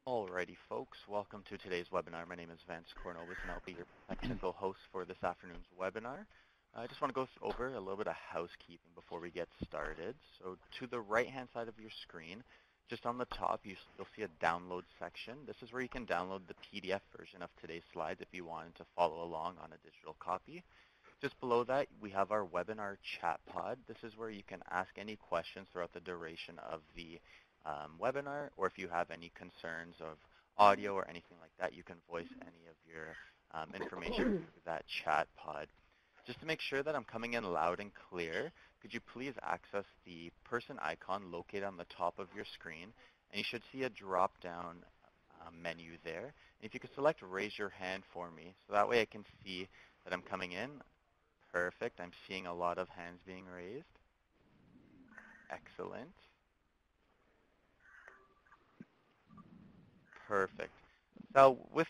Alrighty, folks. Welcome to today's webinar. My name is Vance Cornobus, and I'll be your technical host for this afternoon's webinar. I just want to go over a little bit of housekeeping before we get started. So to the right-hand side of your screen, just on the top, you'll see a download section. This is where you can download the PDF version of today's slides if you wanted to follow along on a digital copy. Just below that, we have our webinar chat pod. This is where you can ask any questions throughout the duration of the webinar, or if you have any concerns of audio or anything like that, you can voice any of your information through that chat pod. Just to make sure that I'm coming in loud and clear, could you please access the person icon located on the top of your screen, and you should see a drop-down menu there. And if you could select raise your hand for me, so that way I can see that I'm coming in. Perfect. I'm seeing a lot of hands being raised. Excellent. Perfect. So with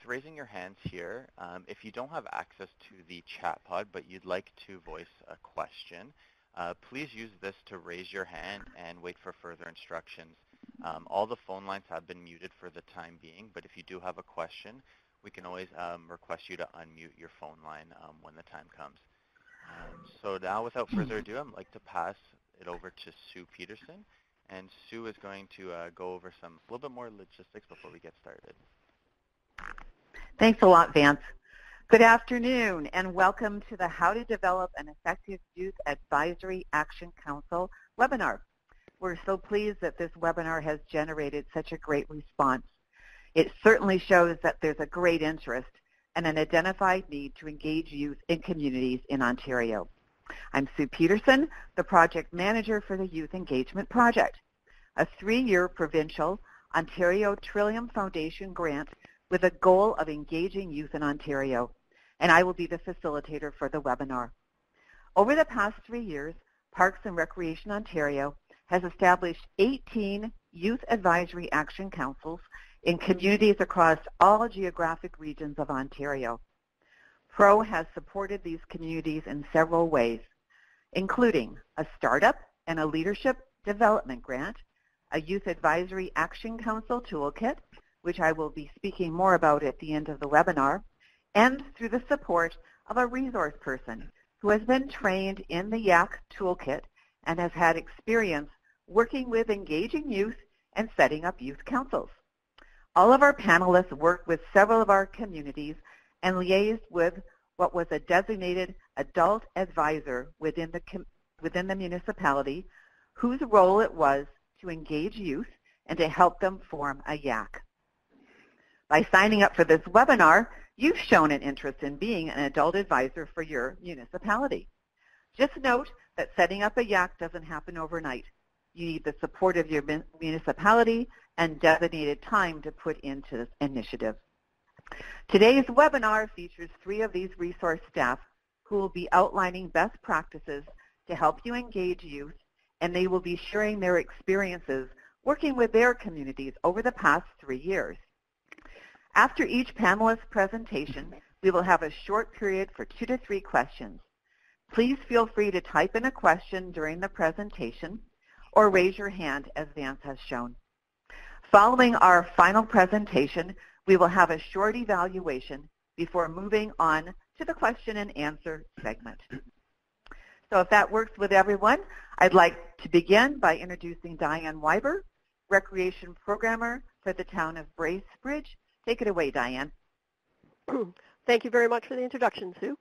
raising your hands here, if you don't have access to the chat pod but you'd like to voice a question, please use this to raise your hand and wait for further instructions. All the phone lines have been muted for the time being, but if you do have a question, we can always request you to unmute your phone line when the time comes. So now, without further ado, I'd like to pass it over to Sue Peterson. And Sue is going to go over a little bit more logistics before we get started. Thanks a lot, Vance. Good afternoon, and welcome to the How to Develop an Effective Youth Advisory Action Council webinar. We're so pleased that this webinar has generated such a great response. It certainly shows that there's a great interest and an identified need to engage youth in communities in Ontario. I'm Sue Peterson, the project manager for the Youth Engagement Project, a 3-year provincial Ontario Trillium Foundation grant with a goal of engaging youth in Ontario, and I will be the facilitator for the webinar. Over the past 3 years, Parks and Recreation Ontario has established 18 youth advisory action councils in communities across all geographic regions of Ontario. PRO has supported these communities in several ways, including a startup and a leadership development grant, a youth advisory action council toolkit, which I will be speaking more about at the end of the webinar, and through the support of a resource person who has been trained in the YAC toolkit and has had experience working with engaging youth and setting up youth councils. All of our panelists worked with several of our communities and liaised with what was a designated adult advisor within the municipality, whose role it was to engage youth and to help them form a YAC. By signing up for this webinar, you've shown an interest in being an adult advisor for your municipality. Just note that setting up a YAC doesn't happen overnight. You need the support of your municipality and designated time to put into this initiative. Today's webinar features 3 of these resource staff who will be outlining best practices to help you engage youth, and they will be sharing their experiences working with their communities over the past 3 years. After each panelist's presentation, we will have a short period for 2 to 3 questions. Please feel free to type in a question during the presentation or raise your hand as Vance has shown. Following our final presentation, we will have a short evaluation before moving on to the question and answer segment. So if that works with everyone, I'd like to begin by introducing Diane Weiber, Recreation Programmer for the town of Bracebridge. Take it away, Diane. Thank you very much for the introduction, Sue.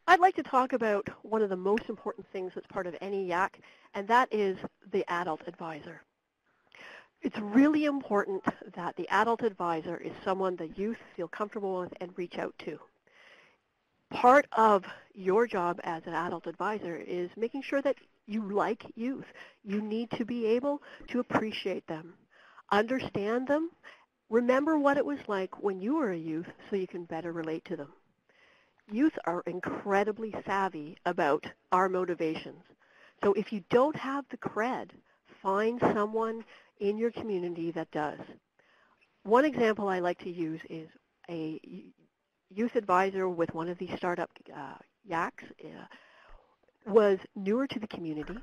I'd like to talk about one of the most important things that's part of any YAC, and that is the adult advisor. It's really important that the adult advisor is someone the youth feel comfortable with and reach out to. Part of your job as an adult advisor is making sure that you like youth. You need to be able to appreciate them, understand them, remember what it was like when you were a youth so you can better relate to them. Youth are incredibly savvy about our motivations. So if you don't have the cred, find someone in your community that does. One example I like to use is a youth advisor with one of these startup YACs was newer to the community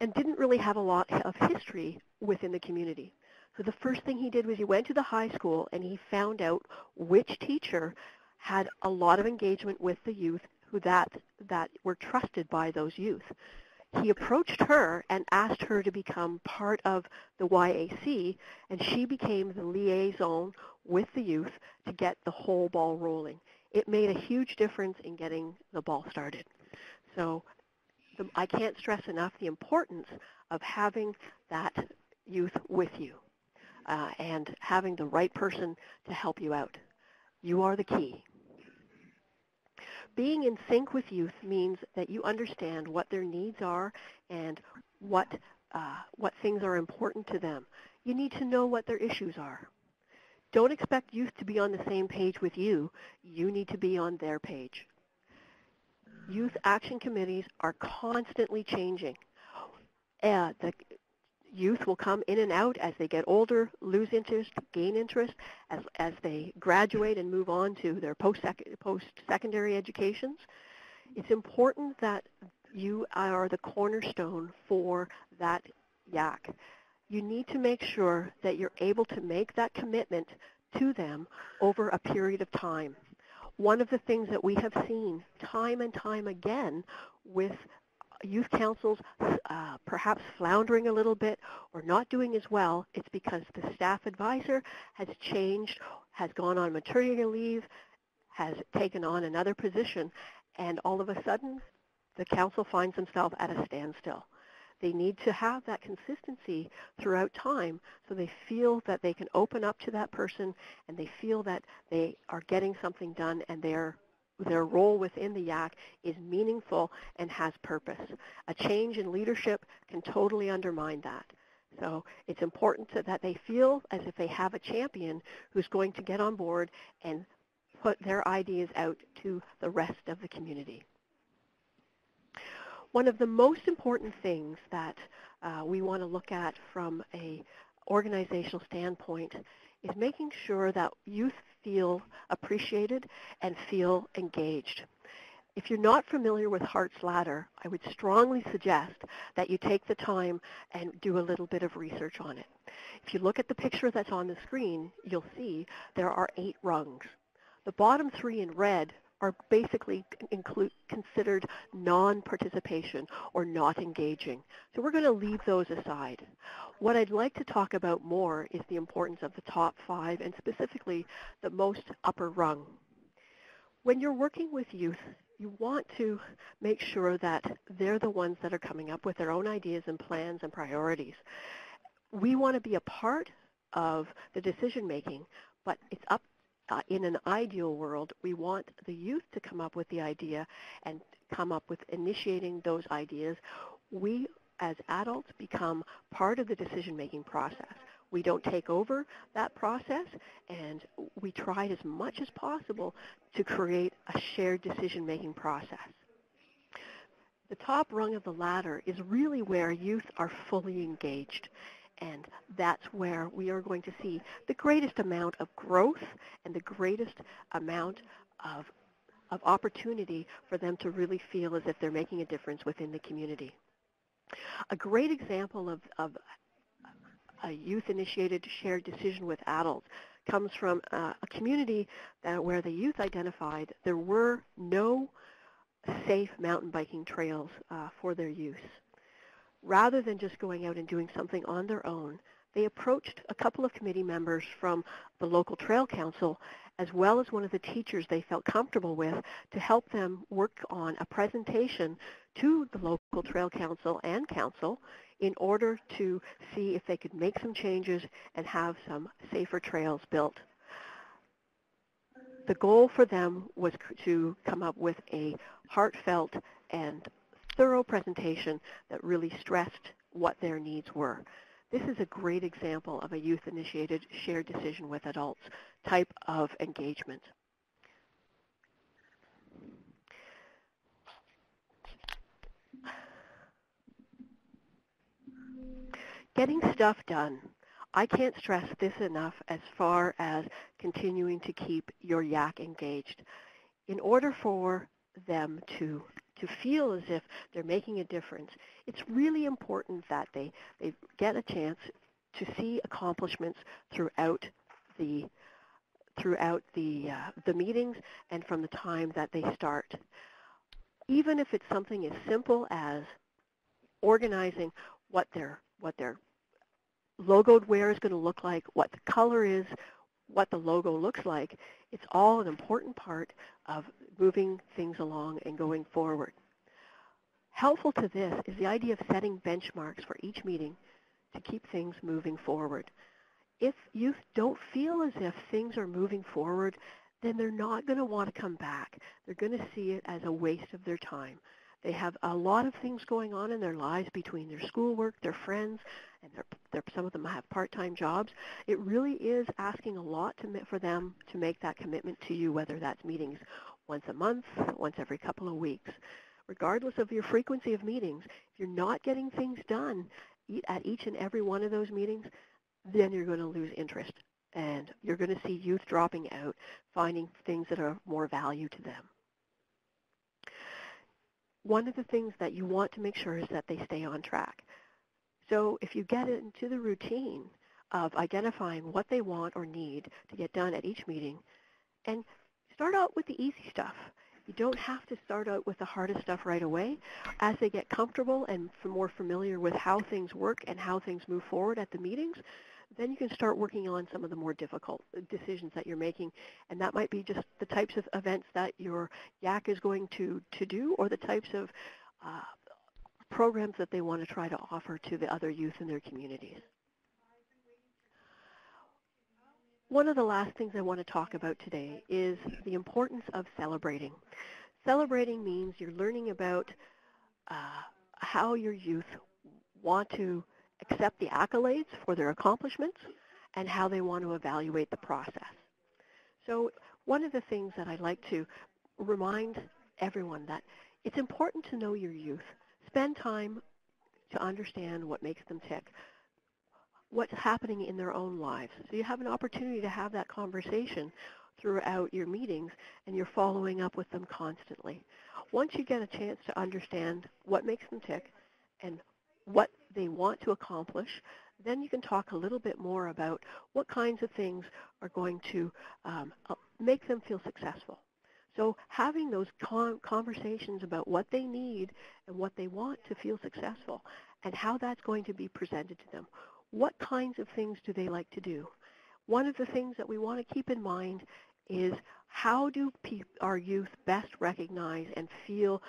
and didn't really have a lot of history within the community. So the first thing he did was he went to the high school and he found out which teacher had a lot of engagement with the youth that were trusted by those youth. He approached her and asked her to become part of the YAC, and she became the liaison with the youth to get the whole ball rolling. It made a huge difference in getting the ball started. So I can't stress enough the importance of having that youth with you and having the right person to help you out. You are the key. Being in sync with youth means that you understand what their needs are and what things are important to them. You need to know what their issues are. Don't expect youth to be on the same page with you. You need to be on their page. Youth action committees are constantly changing. The youth will come in and out as they get older, lose interest, gain interest, as they graduate and move on to their post-secondary educations. It's important that you are the cornerstone for that YAC. You need to make sure that you're able to make that commitment to them over a period of time. One of the things that we have seen time and time again with youth councils perhaps floundering a little bit or not doing as well, it's because the staff advisor has changed, has gone on maternity leave, has taken on another position, and all of a sudden the council finds themselves at a standstill. They need to have that consistency throughout time so they feel that they can open up to that person and they feel that they are getting something done and their role within the YAC is meaningful and has purpose. A change in leadership can totally undermine that. So it's important that they feel as if they have a champion who's going to get on board and put their ideas out to the rest of the community. One of the most important things that we want to look at from an organizational standpoint is making sure that youth feel appreciated and feel engaged. If you're not familiar with Hart's Ladder, I would strongly suggest that you take the time and do a little bit of research on it. If you look at the picture that's on the screen, you'll see there are 8 rungs. The bottom 3 in red are basically considered non-participation or not engaging. So we're going to leave those aside. What I'd like to talk about more is the importance of the top 5 and specifically the most upper rung. When you're working with youth, you want to make sure that they're the ones that are coming up with their own ideas and plans and priorities. We want to be a part of the decision making, but it's up in an ideal world, we want the youth to come up with the idea and come up with initiating those ideas. We, as adults, become part of the decision-making process. We don't take over that process, and we try as much as possible to create a shared decision-making process. The top rung of the ladder is really where youth are fully engaged. And that's where we are going to see the greatest amount of growth and the greatest amount of opportunity for them to really feel as if they're making a difference within the community. A great example of a youth-initiated shared decision with adults comes from a community where the youth identified there were no safe mountain biking trails for their youth. Rather than just going out and doing something on their own, they approached a couple of committee members from the local trail council as well as one of the teachers they felt comfortable with to help them work on a presentation to the local trail council and council in order to see if they could make some changes and have some safer trails built. The goal for them was to come up with a heartfelt and thorough presentation that really stressed what their needs were. This is a great example of a youth-initiated shared decision with adults type of engagement. Getting stuff done. I can't stress this enough as far as continuing to keep your YAC engaged. In order for them to feel as if they're making a difference, it's really important that they get a chance to see accomplishments throughout the meetings and from the time that they start. Even if it's something as simple as organizing what their logoed wear is going to look like, what the color is, what the logo looks like, it's all an important part of moving things along and going forward. Helpful to this is the idea of setting benchmarks for each meeting to keep things moving forward. If youth don't feel as if things are moving forward, then they're not going to want to come back. They're going to see it as a waste of their time. They have a lot of things going on in their lives between their schoolwork, their friends, and some of them have part-time jobs. It really is asking a lot for them to make that commitment to you, whether that's meetings once a month, once every couple of weeks. Regardless of your frequency of meetings, if you're not getting things done at each and every one of those meetings, then you're going to lose interest. And you're going to see youth dropping out, finding things that are more value to them. One of the things that you want to make sure is that they stay on track. So if you get into the routine of identifying what they want or need to get done at each meeting, and start out with the easy stuff. You don't have to start out with the hardest stuff right away. As they get comfortable and more familiar with how things work and how things move forward at the meetings, then you can start working on some of the more difficult decisions that you're making. And that might be just the types of events that your YAC is going to do, or the types of programs that they want to try to offer to the other youth in their communities. One of the last things I want to talk about today is the importance of celebrating. Celebrating means you're learning about how your youth want to accept the accolades for their accomplishments and how they want to evaluate the process. So one of the things that I'd like to remind everyone that it's important to know your youth. Spend time to understand what makes them tick, what's happening in their own lives. So you have an opportunity to have that conversation throughout your meetings, and you're following up with them constantly. Once you get a chance to understand what makes them tick and what they want to accomplish, then you can talk a little bit more about what kinds of things are going to make them feel successful. So having those conversations about what they need and what they want to feel successful and how that's going to be presented to them. What kinds of things do they like to do? One of the things that we want to keep in mind is how do our youth best recognize and feel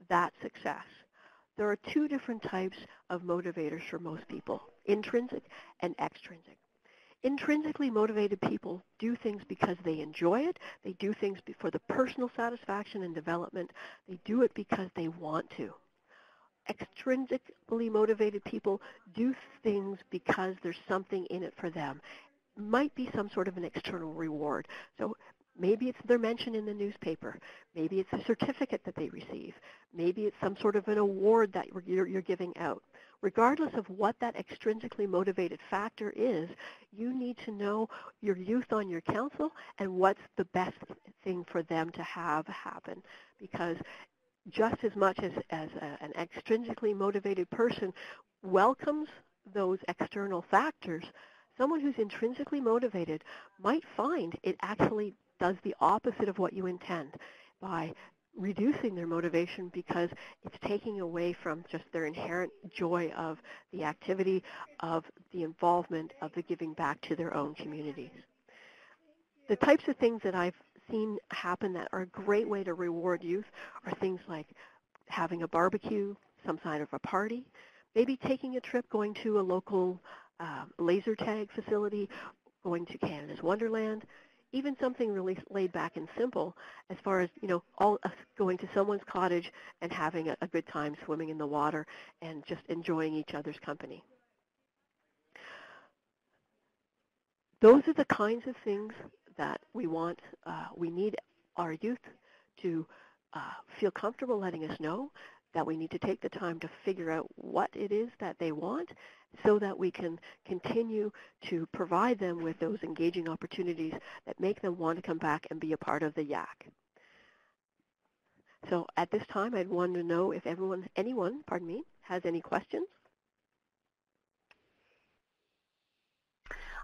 that success? There are two different types of motivators for most people, intrinsic and extrinsic. Intrinsically motivated people do things because they enjoy it. They do things for the personal satisfaction and development. They do it because they want to. Extrinsically motivated people do things because there's something in it for them. Might be some sort of an external reward. So maybe it's their mention in the newspaper. Maybe it's a certificate that they receive. Maybe it's some sort of an award that you're giving out. Regardless of what that extrinsically motivated factor is, you need to know your youth on your council and what's the best thing for them to have happen. Because just as much as an extrinsically motivated person welcomes those external factors, someone who's intrinsically motivated might find it actually does the opposite of what you intend by reducing their motivation because it's taking away from just their inherent joy of the activity, of the involvement, of the giving back to their own communities. The types of things that I've seen happen that are a great way to reward youth are things like having a barbecue, some kind of a party, maybe taking a trip, going to a local laser tag facility, going to Canada's Wonderland, even something really laid back and simple as far as, all going to someone's cottage and having a good time swimming in the water and just enjoying each other's company. Those are the kinds of things that we want, we need our youth to feel comfortable letting us know, that we need to take the time to figure out what it is that they want so that we can continue to provide them with those engaging opportunities that make them want to come back and be a part of the YAC. So at this time, I'd want to know if anyone has any questions.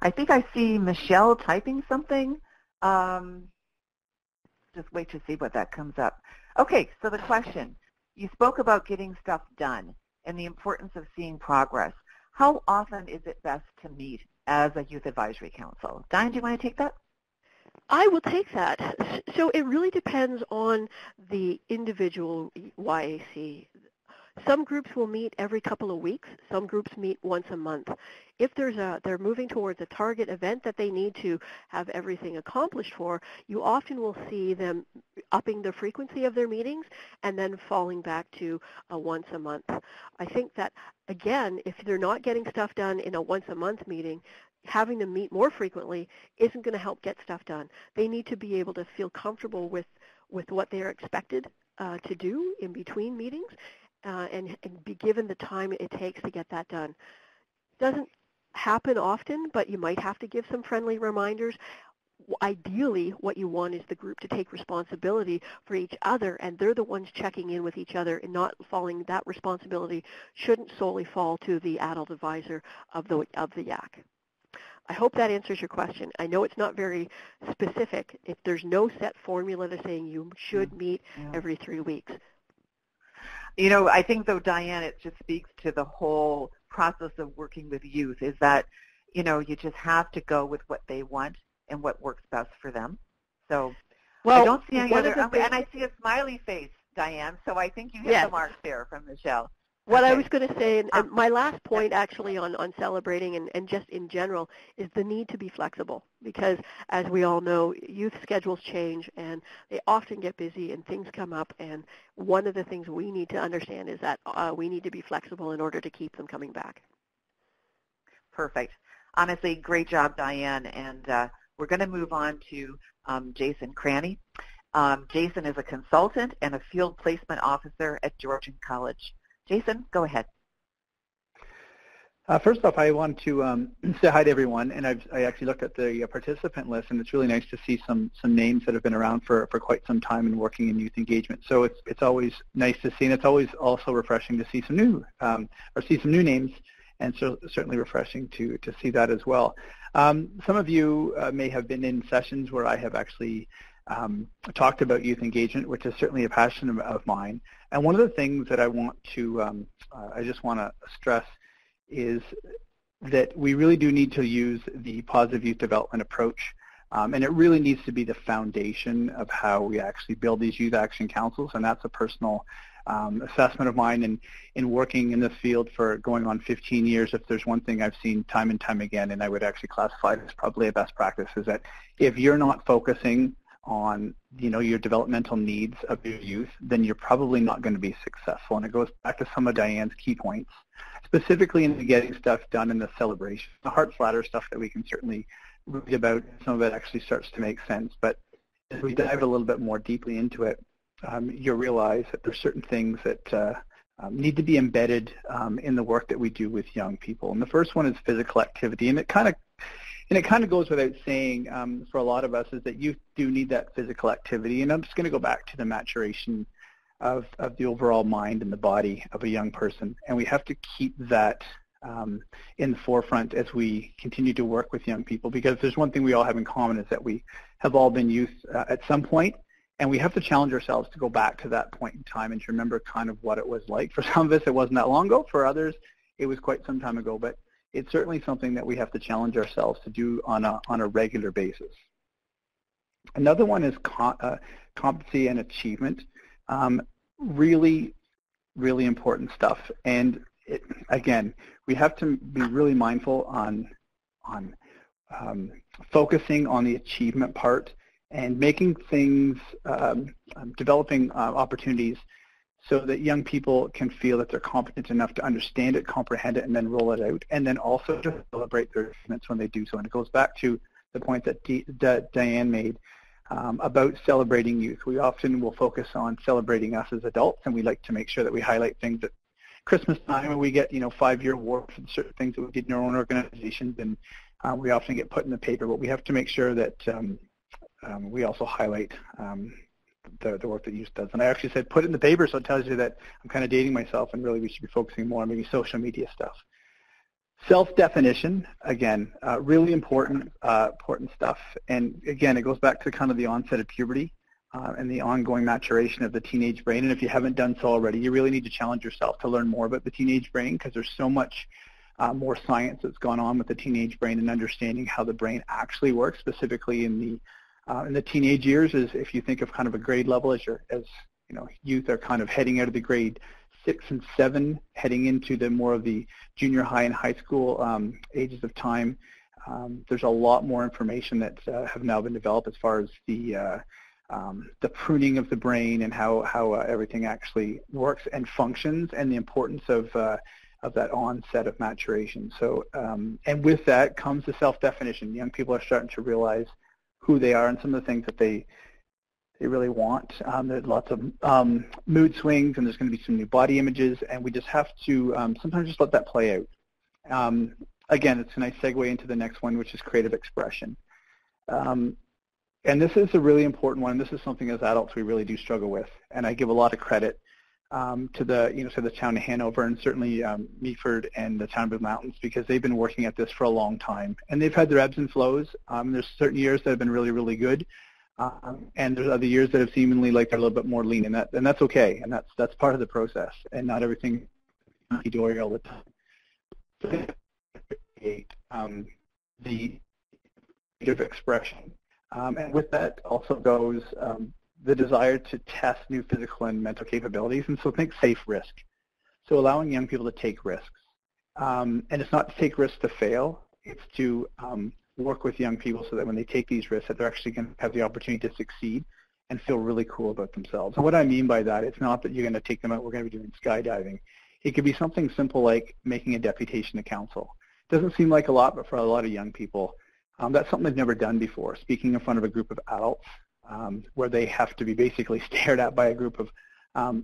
I think I see Michelle typing something. Just wait to see what that comes up. Okay, so the question, you spoke about getting stuff done and the importance of seeing progress. How often is it best to meet as a youth advisory council? Diane, do you want to take that? I will take that. So it really depends on the individual YAC. Some groups will meet every couple of weeks. Some groups meet once a month. If they're moving towards a target event that they need to have everything accomplished for, you often will see them upping the frequency of their meetings and then falling back to a once a month. I think that, again, if they're not getting stuff done in a once a month meeting, having them meet more frequently isn't going to help get stuff done. They need to be able to feel comfortable with what they're expected to do in between meetings. And be given the time it takes to get that done. Doesn't happen often, but you might have to give some friendly reminders. Ideally, what you want is the group to take responsibility for each other, and they're the ones checking in with each other and not falling. That responsibility shouldn't solely fall to the adult advisor of the YAC. I hope that answers your question. I know it's not very specific. If there's no set formula to saying you should meet every 3 weeks. You know, I think, though, Diane, it just speaks to the whole process of working with youth is that, you know, you just have to go with what they want and what works best for them. So I don't see any other, and I see a smiley face, Diane, so I think you hit the mark there from Michelle. What I was going to say, and my last point actually on celebrating and just in general, is the need to be flexible because, as we all know, youth schedules change and they often get busy and things come up. And one of the things we need to understand is that we need to be flexible in order to keep them coming back. Perfect. Honestly, great job, Diane. And we're going to move on to Jason Cranny. Jason is a consultant and a field placement officer at Georgian College. Jason, go ahead. First off, I want to say hi to everyone, and I actually looked at the participant list, and it's really nice to see some names that have been around for quite some time and working in youth engagement. So it's always nice to see, and it's always also refreshing to see some new names, and so certainly refreshing to see that as well. Some of you may have been in sessions where I have actually talked about youth engagement, which is certainly a passion of mine. And one of the things that I want to, I just want to stress is that we really do need to use the positive youth development approach. And it really needs to be the foundation of how we actually build these youth action councils. And that's a personal assessment of mine. And in working in this field for going on 15 years, if there's one thing I've seen time and time again, and I would actually classify it as probably a best practice, is that if you're not focusing on, you know, your developmental needs of your youth, then you're probably not going to be successful. And it goes back to some of Diane's key points, specifically in the getting stuff done in the celebration. The heart flatter stuff that we can certainly read about, some of it actually starts to make sense. But as we dive a little bit more deeply into it, you'll realize that there's certain things that need to be embedded in the work that we do with young people. And the first one is physical activity. And it kind of goes without saying for a lot of us is that youth do need that physical activity. And I'm just going to go back to the maturation of the overall mind and the body of a young person. And we have to keep that in the forefront as we continue to work with young people, because there's one thing we all have in common is that we have all been youth at some point, and we have to challenge ourselves to go back to that point in time and to remember kind of what it was like. For some of us, it wasn't that long ago. For others, it was quite some time ago. But it's certainly something that we have to challenge ourselves to do on a regular basis. Another one is competency and achievement. Really, really important stuff. And again, we have to be really mindful on focusing on the achievement part and making things, developing opportunities so that young people can feel that they're competent enough to understand it, comprehend it, and then roll it out, and then also to celebrate their achievements when they do so. And it goes back to the point that Diane made about celebrating youth. We often will focus on celebrating us as adults, and we like to make sure that we highlight things at Christmas time when we get, 5-year awards for certain things that we did in our own organizations, and we often get put in the paper. But we have to make sure that we also highlight the work that youth does. And I actually said put it in the paper, so it tells you that I'm kind of dating myself, and really we should be focusing more on maybe social media stuff. Self-definition, again, really important stuff. And again, it goes back to kind of the onset of puberty and the ongoing maturation of the teenage brain. And if you haven't done so already, you really need to challenge yourself to learn more about the teenage brain, because there's so much more science that's gone on with the teenage brain and understanding how the brain actually works, specifically in the teenage years. Is if you think of kind of a grade level as youth are kind of heading out of the grade 6 and 7, heading into the more of the junior high and high school ages of time. There's a lot more information that have now been developed as far as the pruning of the brain and how everything actually works and functions, and the importance of that onset of maturation. So, and with that comes the self-definition. Young people are starting to realize who they are and some of the things that they really want. There's lots of mood swings, and there's going to be some new body images, and we just have to sometimes just let that play out. Again, it's a nice segue into the next one, which is creative expression. And this is a really important one. This is something as adults we really do struggle with, and I give a lot of credit to the town of Hanover, and certainly Meaford and the town of Blue Mountains, because they've been working at this for a long time, and they've had their ebbs and flows. There's certain years that have been really, really good. And there's other years that have seemingly like they're a little bit more lean, and that's okay, and that's part of the process, and not everything hunky-dory all the time. The creative expression, and with that also goes the desire to test new physical and mental capabilities, and so think safe risk. So allowing young people to take risks, and it's not to take risks to fail, it's to work with young people so that when they take these risks that they're actually going to have the opportunity to succeed and feel really cool about themselves. And what I mean by that, it's not that you're going to take them out, we're going to be doing skydiving. It could be something simple like making a deputation to council. It doesn't seem like a lot, but for a lot of young people, that's something they've never done before, speaking in front of a group of adults where they have to be basically stared at by a group of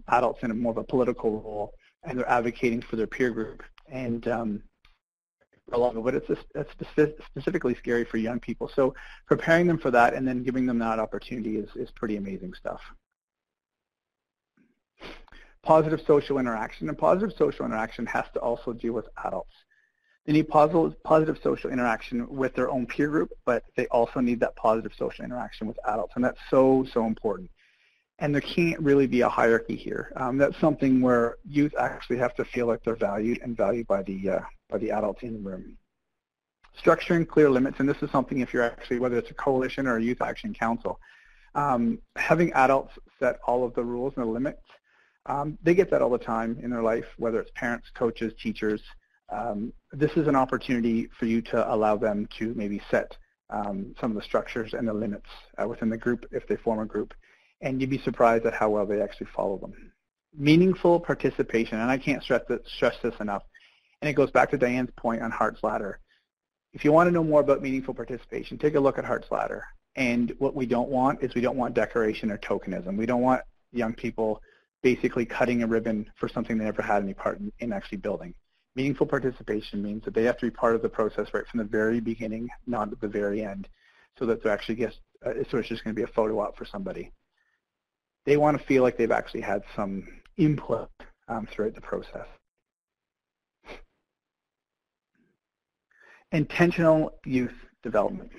adults in a more of a political role, and they're advocating for their peer group. And but it's specifically scary for young people. So preparing them for that and then giving them that opportunity is pretty amazing stuff. Positive social interaction. And positive social interaction has to also deal with adults. They need positive social interaction with their own peer group, but they also need that positive social interaction with adults. And that's so, so important. And there can't really be a hierarchy here. That's something where youth actually have to feel like they're valued and valued by the adults in the room. Structuring clear limits, and this is something if you're actually, whether it's a coalition or a youth action council, having adults set all of the rules and the limits. They get that all the time in their life, whether it's parents, coaches, teachers. This is an opportunity for you to allow them to maybe set some of the structures and the limits within the group if they form a group. And you'd be surprised at how well they actually follow them. Meaningful participation, and I can't stress this enough, and it goes back to Diane's point on Hart's Ladder. If you want to know more about meaningful participation, take a look at Hart's Ladder. And what we don't want is we don't want decoration or tokenism. We don't want young people basically cutting a ribbon for something they never had any part in actually building. Meaningful participation means that they have to be part of the process right from the very beginning, not at the very end, so that they're actually so it's just going to be a photo op for somebody. They want to feel like they've actually had some input throughout the process. Intentional youth development.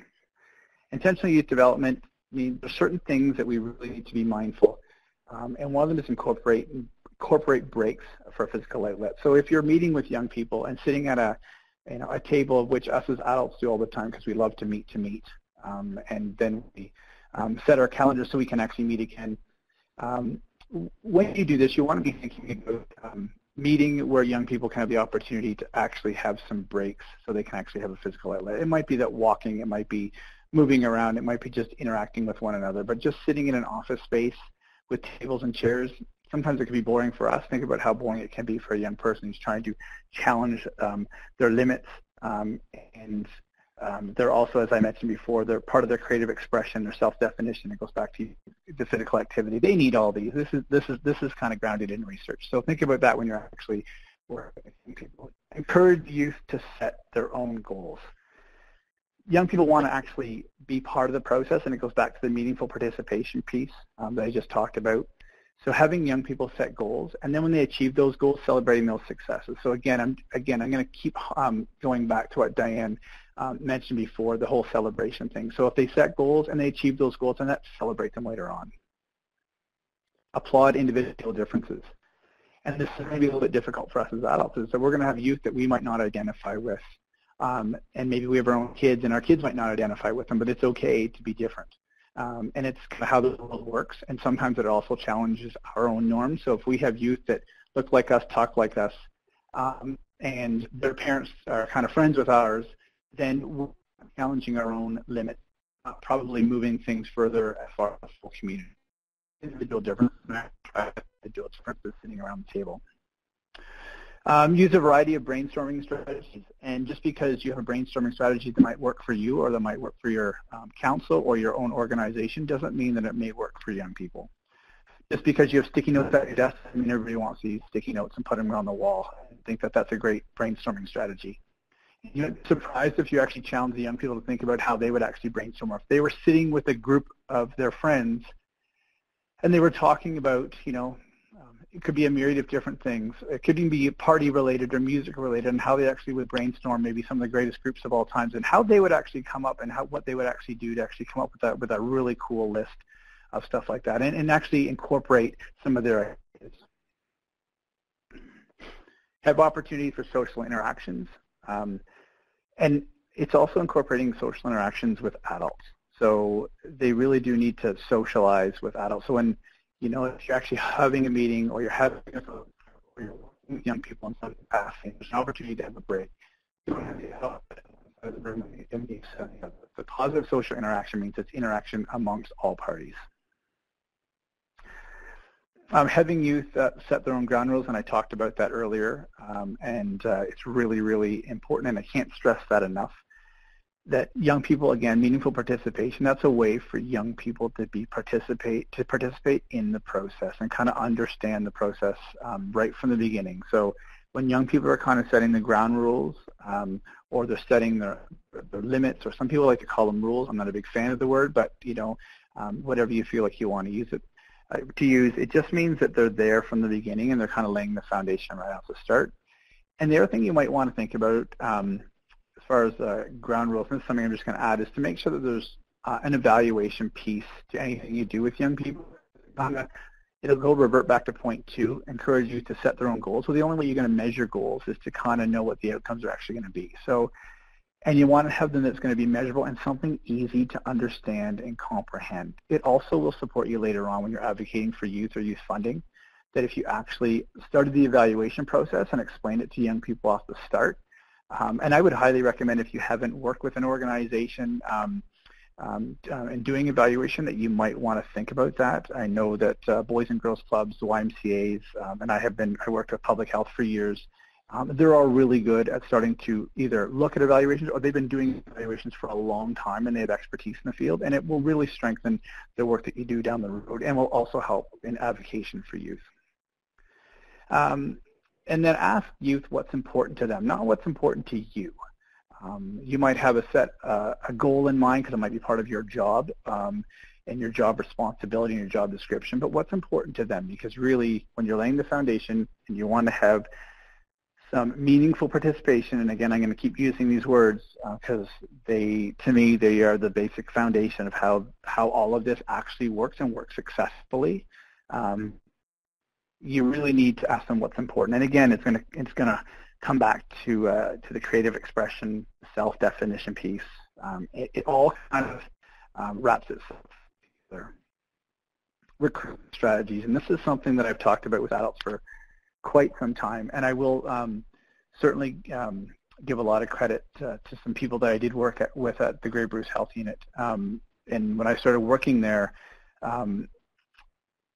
Intentional youth development means there's certain things that we really need to be mindful. And one of them is incorporate breaks for physical outlet. So if you're meeting with young people and sitting at a table, of which us as adults do all the time because we love to meet, and then we set our calendars so we can actually meet again. When you do this, you want to be thinking about meeting where young people can have the opportunity to actually have some breaks so they can actually have a physical outlet. It might be that walking, it might be moving around, it might be just interacting with one another, but just sitting in an office space with tables and chairs, sometimes it can be boring for us. Think about how boring it can be for a young person who's trying to challenge their limits, and they're also, as I mentioned before, they're part of their creative expression, their self-definition. It goes back to the physical activity. They need all these. This is kind of grounded in research. So think about that when you're actually working with people. Encourage youth to set their own goals. Young people want to actually be part of the process, and it goes back to the meaningful participation piece that I just talked about. So having young people set goals, and then when they achieve those goals, celebrating those successes. So again, I'm going to keep going back to what Diane mentioned before, the whole celebration thing. So if they set goals and they achieve those goals, then let's celebrate them later on. Applaud individual differences. And this is going to be a little bit difficult for us as adults, is that we're going to have youth that we might not identify with. And maybe we have our own kids, and our kids might not identify with them, but it's okay to be different. And it's kind of how the world works, and sometimes it also challenges our own norms. So if we have youth that look like us, talk like us, and their parents are kind of friends with ours, then we're challenging our own limits, probably moving things further as far as the whole community. Individual differences, individual differences sitting around the table. Use a variety of brainstorming strategies, and just because you have a brainstorming strategy that might work for you or that might work for your council or your own organization doesn't mean that it may work for young people. Just because you have sticky notes at your desk doesn't mean everybody wants to use sticky notes and put them on the wall. I think that that's a great brainstorming strategy. You'd be surprised if you actually challenge the young people to think about how they would actually brainstorm. Or if they were sitting with a group of their friends and they were talking about, it could be a myriad of different things. It could even be party related or music related, and how they actually would brainstorm maybe some of the greatest groups of all times, and how they would actually come up and what they would actually do to actually come up with a really cool list of stuff like that, and actually incorporate some of their ideas. Have opportunity for social interactions, and it's also incorporating social interactions with adults. So they really do need to socialize with adults. So when if you're actually having a meeting or you're having or you're working with young people in some capacity, there's an opportunity to have a break. You don't have the adult in the room. The positive social interaction means it's interaction amongst all parties. Having youth set their own ground rules, and I talked about that earlier, and it's really, really important, and I can't stress that enough. That young people, again, meaningful participation, that's a way for young people to participate in the process and kind of understand the process right from the beginning. So when young people are kind of setting the ground rules, or they're setting their limits, or some people like to call them rules. I'm not a big fan of the word, but whatever you feel like you want to use it it just means that they're there from the beginning and they're kind of laying the foundation right off the start. And the other thing you might want to think about as far as ground rules, and this is something I'm just going to add, is to make sure that there's an evaluation piece to anything you do with young people. It'll revert back to point 2, encourage you to set their own goals. So the only way you're going to measure goals is to kind of know what the outcomes are actually going to be. So, and you want to have them that's going to be measurable and something easy to understand and comprehend. It also will support you later on when you're advocating for youth or youth funding, that if you actually started the evaluation process and explained it to young people off the start. And I would highly recommend, if you haven't worked with an organization in doing evaluation, that you might want to think about that. I know that Boys and Girls Clubs, the YMCAs, and I worked with public health for years. They're all really good at starting to either look at evaluations, or they've been doing evaluations for a long time and they have expertise in the field, and it will really strengthen the work that you do down the road and will also help in advocacy for youth. And then ask youth what's important to them, not what's important to you. You might have a goal in mind because it might be part of your job and your job responsibility and your job description, but what's important to them, because really when you're laying the foundation and you want to have some meaningful participation, and again I'm going to keep using these words because to me they are the basic foundation of how all of this actually works and works successfully. You really need to ask them what's important, and again, it's going to come back to the creative expression, self-definition piece. It all kind of wraps itself together. Recruitment strategies, and this is something that I've talked about with adults for quite some time, and I will certainly give a lot of credit to some people that I did work with at the Grey Bruce Health Unit. And when I started working there,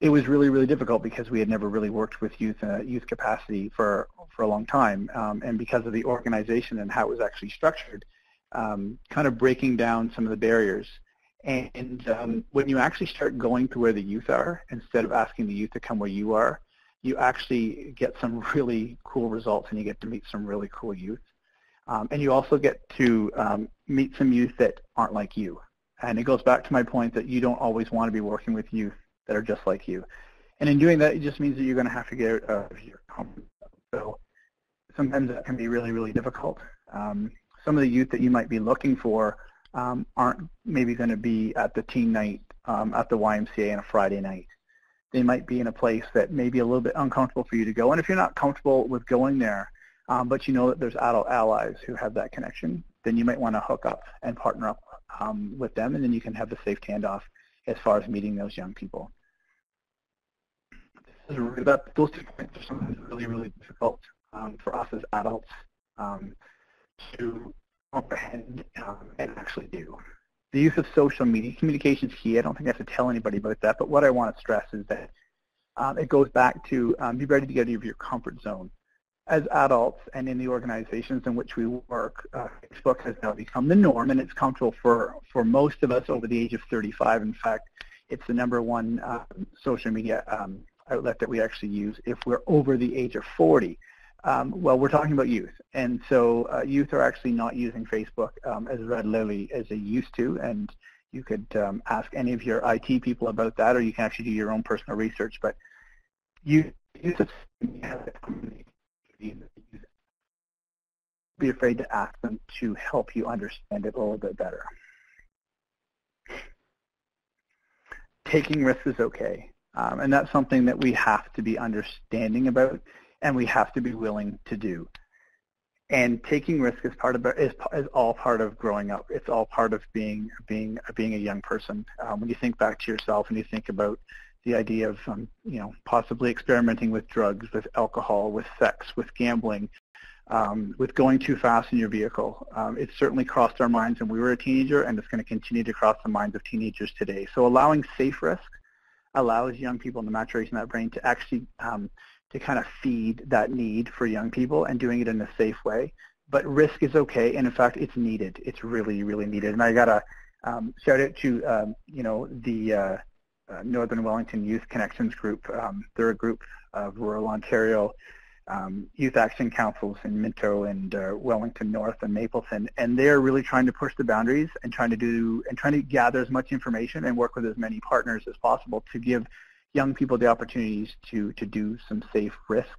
it was really, really difficult because we had never really worked with youth capacity for a long time, and because of the organization and how it was actually structured, kind of breaking down some of the barriers. And when you actually start going to where the youth are, instead of asking the youth to come where you are, you actually get some really cool results, and you get to meet some really cool youth. And you also get to meet some youth that aren't like you. And it goes back to my point that you don't always want to be working with youth that are just like you. And in doing that, it just means that you're going to have to get out of your comfort zone. So sometimes that can be really, really difficult. Some of the youth that you might be looking for aren't maybe going to be at the teen night at the YMCA on a Friday night. They might be in a place that may be a little bit uncomfortable for you to go. And if you're not comfortable with going there, but you know that there's adult allies who have that connection, then you might want to hook up and partner up with them, and then you can have the safe handoff as far as meeting those young people. Those 2 points are sometimes really, really difficult for us as adults to comprehend and actually do. The use of social media, communication is key. I don't think I have to tell anybody about that, but what I want to stress is that it goes back to be ready to get out of your comfort zone. As adults and in the organizations in which we work, Facebook has now become the norm, and it's comfortable for most of us over the age of 35. In fact, it's the #1 social media outlet that we actually use if we're over the age of 40. Well, we're talking about youth, and so youth are actually not using Facebook as regularly as they used to, and you could ask any of your IT people about that, or you can actually do your own personal research, but youth have the community. Be afraid to ask them to help you understand it a little bit better. Taking risks is okay, and that's something that we have to be understanding about, and we have to be willing to do. And taking risk is all part of growing up. It's all part of being a young person. When you think back to yourself and you think about the idea of possibly experimenting with drugs, with alcohol, with sex, with gambling, with going too fast in your vehicle, it certainly crossed our minds when we were a teenager, and it's going to continue to cross the minds of teenagers today. So allowing safe risk allows young people in the maturation of that brain to actually to kind of feed that need for young people and doing it in a safe way. But risk is okay, and in fact, it's needed. It's really, really needed. And I got to shout out to the Northern Wellington Youth Connections Group. They're a group of rural Ontario youth action councils in Minto and Wellington North and Mapleton, and they're really trying to push the boundaries and trying to gather as much information and work with as many partners as possible to give young people the opportunities to do some safe risks,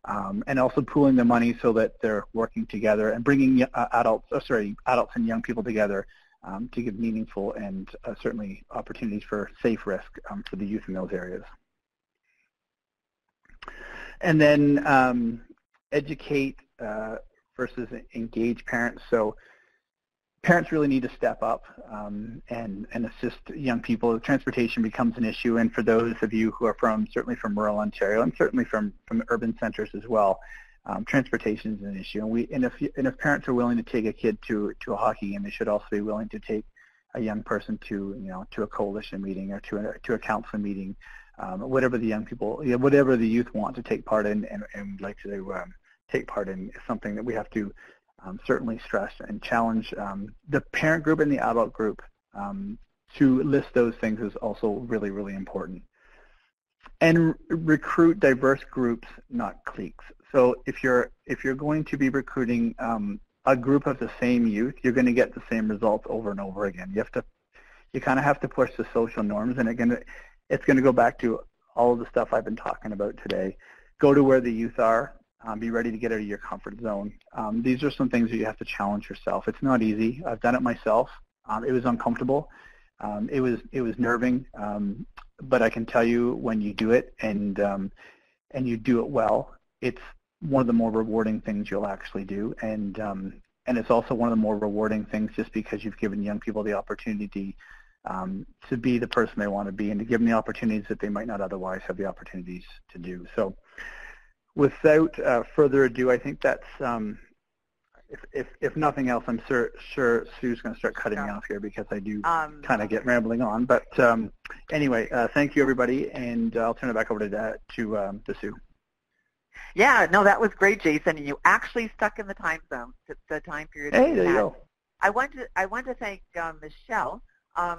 and also pooling the money so that they're working together and bringing adults and young people together to give meaningful and certainly opportunities for safe risk for the youth in those areas. And then educate versus engage parents. So parents really need to step up and assist young people. Transportation becomes an issue, and for those of you who are certainly from rural Ontario and certainly from urban centers as well, transportation is an issue. And if parents are willing to take a kid to a hockey game, they should also be willing to take a young person to a coalition meeting or to a council meeting, whatever the young people, whatever the youth want to take part in and like to take part in is something that we have to certainly stress and challenge the parent group and the adult group to list those things is also really, really important. And recruit diverse groups, not cliques. So if you're going to be recruiting a group of the same youth, you're going to get the same results over and over again. You kind of have to push the social norms, and again, it's going to go back to all of the stuff I've been talking about today. Go to where the youth are. Be ready to get out of your comfort zone. These are some things that you have to challenge yourself. It's not easy. I've done it myself. It was uncomfortable. It was nerving. But I can tell you when you do it and you do it well, it's one of the more rewarding things you'll actually do. And it's also one of the more rewarding things just because you've given young people the opportunity to be the person they want to be and to give them the opportunities that they might not otherwise have the opportunities to do. So without further ado, I think that's, if nothing else, I'm sure Sue's going to start cutting me off here because I do kind of get rambling on. But anyway, thank you, everybody, and I'll turn it back over to Sue. Yeah, no, that was great, Jason, and you actually stuck in the time zone, the time period. Hey, there you go. I want to thank Michelle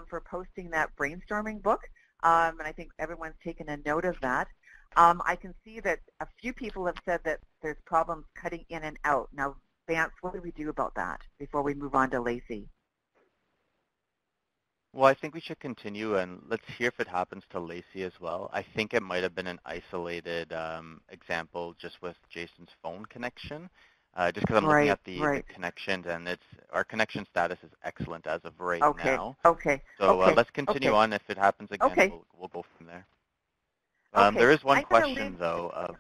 for posting that brainstorming book, and I think everyone's taken a note of that. I can see that a few people have said that there's problems cutting in and out. Now, Vance, what do we do about that before we move on to Lacey? Well, I think we should continue, and let's hear if it happens to Lacey as well. I think it might have been an isolated example just with Jason's phone connection, just because I'm looking Right, at the right. connections, and our connection status is excellent as of right Okay, now. okay, So okay, let's continue okay, on. If it happens again, okay, we'll go from there. okay. There is one I'm going to leave. question, though,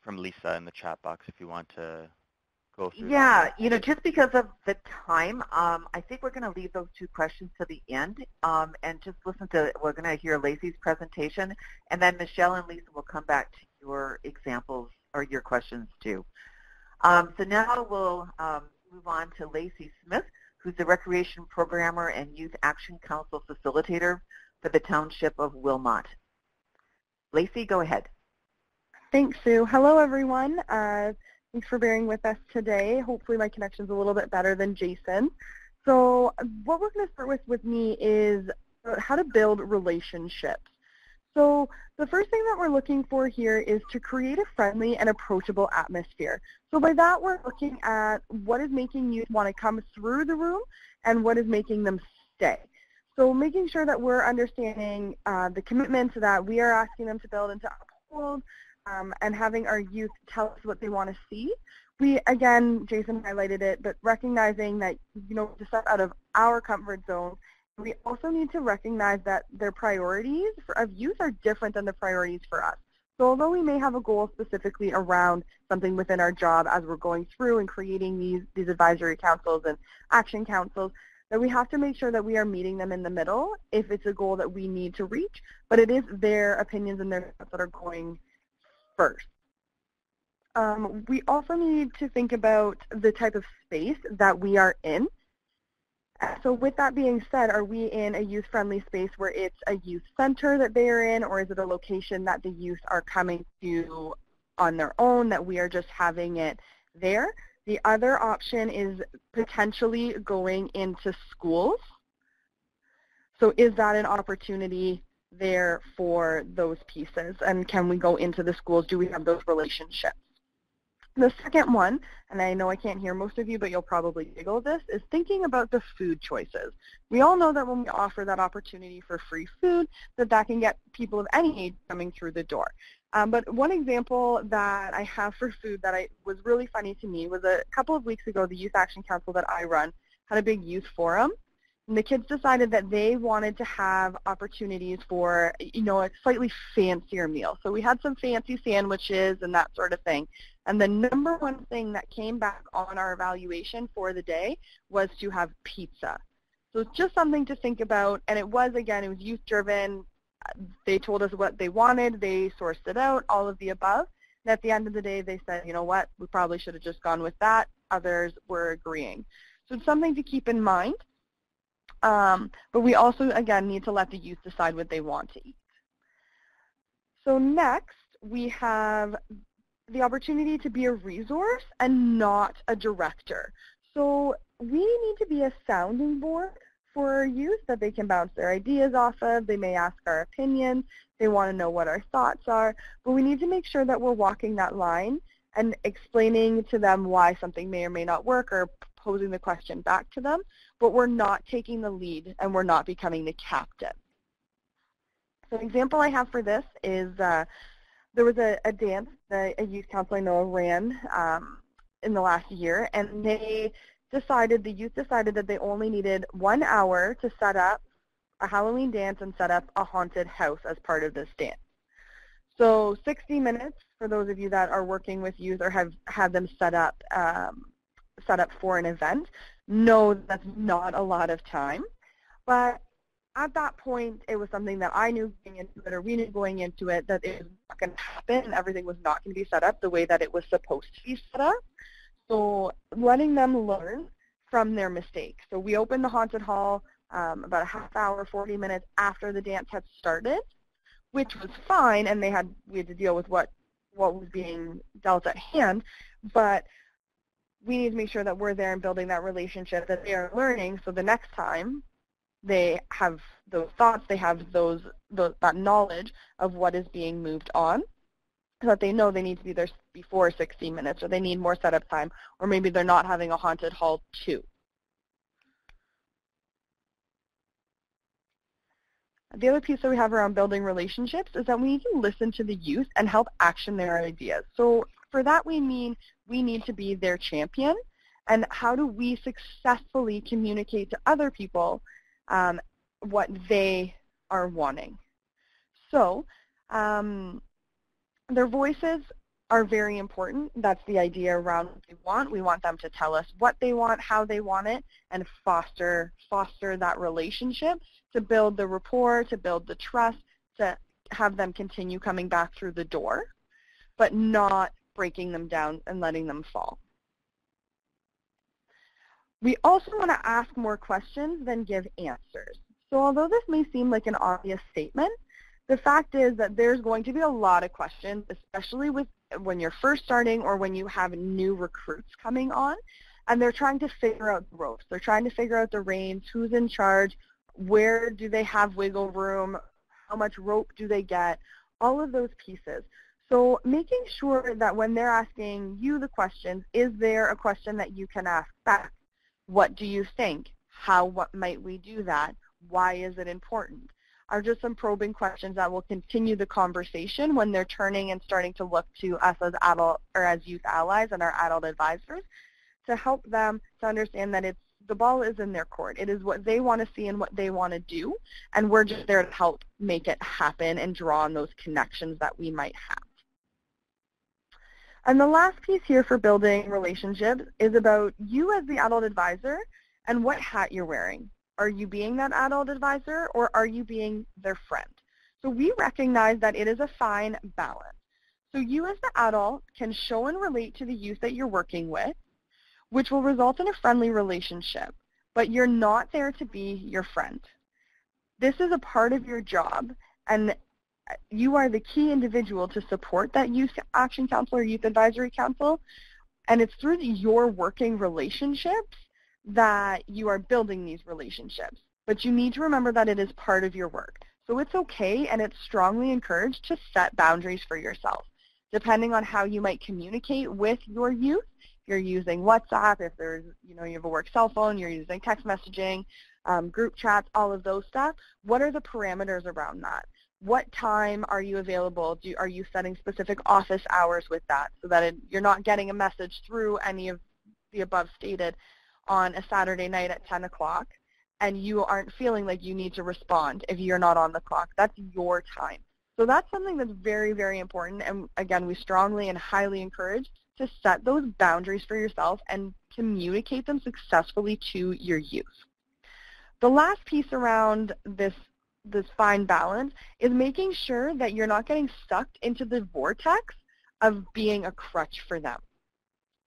from Lisa in the chat box if you want to go through that Yeah, one. just because of the time, I think we're going to leave those two questions to the end and just listen to, we're going to hear Lacey's presentation, and then Michelle and Lisa will come back to your examples or your questions too. So now we'll move on to Lacey Smith, who's the Recreation Programmer and Youth Action Council Facilitator for the Township of Wilmot. Lacey, go ahead. Thanks, Sue. Hello, everyone. Thanks for bearing with us today. Hopefully my connection's a little bit better than Jason. So what we're going to start with me is how to build relationships. So the first thing that we're looking for here is to create a friendly and approachable atmosphere. So by that, we're looking at what is making youth want to come through the room and what is making them stay. So making sure that we're understanding the commitments that we are asking them to build and to uphold, and having our youth tell us what they want to see. We, again, Jason highlighted it, but recognizing that, to step out of our comfort zone, we also need to recognize that their priorities of youth are different than the priorities for us. So although we may have a goal specifically around something within our job as we're going through and creating these advisory councils and action councils, that we have to make sure that we are meeting them in the middle if it's a goal that we need to reach, but it is their opinions and their thoughts that are going first. We also need to think about the type of space that we are in. So with that being said, are we in a youth-friendly space where it's a youth center that they are in, or is it a location that the youth are coming to on their own, that we are just having it there? The other option is potentially going into schools. So is that an opportunity there for those pieces? And can we go into the schools? Do we have those relationships? The second one, and I know I can't hear most of you, but you'll probably giggle this, is thinking about the food choices. We all know that when we offer that opportunity for free food, that can get people of any age coming through the door. But one example that I have for food that was really funny to me was a couple of weeks ago, the Youth Action Council that I run had a big youth forum. And the kids decided that they wanted to have opportunities for, a slightly fancier meal. So we had some fancy sandwiches and that sort of thing. And the number one thing that came back on our evaluation for the day was to have pizza. So it's just something to think about. And it was youth-driven. They told us what they wanted. They sourced it out, all of the above. And at the end of the day, they said, you know what, we probably should have just gone with that. Others were agreeing. So it's something to keep in mind. But we also, again, need to let the youth decide what they want to eat. So next, we have the opportunity to be a resource and not a director. So we need to be a sounding board for our youth that they can bounce their ideas off of. They may ask our opinions. They want to know what our thoughts are. But we need to make sure that we're walking that line and explaining to them why something may or may not work, or posing the question back to them, but we're not taking the lead and we're not becoming the captain. So an example I have for this is there was a dance that a youth council I know ran in the last year, and the youth decided that they only needed 1 hour to set up a Halloween dance and set up a haunted house as part of this dance. So 60 minutes for those of you that are working with youth or have had them set up for an event. No, that's not a lot of time. But at that point, it was something that I knew going into it, or we knew going into it, that it was not going to happen and everything was not going to be set up the way that it was supposed to be set up. So letting them learn from their mistakes. So we opened the haunted hall about a half hour, 40 minutes after the dance had started, which was fine, and we had to deal with what was being dealt at hand. But we need to make sure that we're there and building that relationship, that they are learning, so the next time they have those thoughts, they have that knowledge of what is being moved on, so that they know they need to be there before 60 minutes, or they need more setup time, or maybe they're not having a haunted hall too. The other piece that we have around building relationships is that we need to listen to the youth and help action their ideas. So for that we mean we need to be their champion, and how do we successfully communicate to other people what they are wanting. So their voices are very important. That's the idea around what they want. We want them to tell us what they want, how they want it, and foster that relationship to build the rapport, to build the trust, to have them continue coming back through the door, but not breaking them down and letting them fall. We also want to ask more questions than give answers. So although this may seem like an obvious statement, the fact is that there's going to be a lot of questions, especially when you're first starting or when you have new recruits coming on, and they're trying to figure out the ropes. They're trying to figure out the reins, who's in charge, where do they have wiggle room, how much rope do they get, all of those pieces. So making sure that when they're asking you the questions, is there a question that you can ask back? What do you think? What might we do that? Why is it important? Are just some probing questions that will continue the conversation when they're turning and starting to look to us as as youth allies and our adult advisors to help them to understand that the ball is in their court. It is what they want to see and what they want to do, and we're just there to help make it happen and draw on those connections that we might have. And the last piece here for building relationships is about you as the adult advisor and what hat you're wearing. Are you being that adult advisor, or are you being their friend? So we recognize that it is a fine balance. So you as the adult can show and relate to the youth that you're working with, which will result in a friendly relationship, but you're not there to be your friend. This is a part of your job, and you are the key individual to support that youth action council or youth advisory council, and it's through your working relationships that you are building these relationships. But you need to remember that it is part of your work. So it's okay, and it's strongly encouraged to set boundaries for yourself, depending on how you might communicate with your youth. If you're using WhatsApp, if there's, you have a work cell phone, you're using text messaging, group chats, all of those stuff, what are the parameters around that? What time are you available? Are you setting specific office hours with that so that you're not getting a message through any of the above stated on a Saturday night at 10 o'clock and you aren't feeling like you need to respond if you're not on the clock? That's your time. So that's something that's very, very important, and again, we strongly and highly encourage to set those boundaries for yourself and communicate them successfully to your youth. The last piece around this fine balance is making sure that you're not getting sucked into the vortex of being a crutch for them.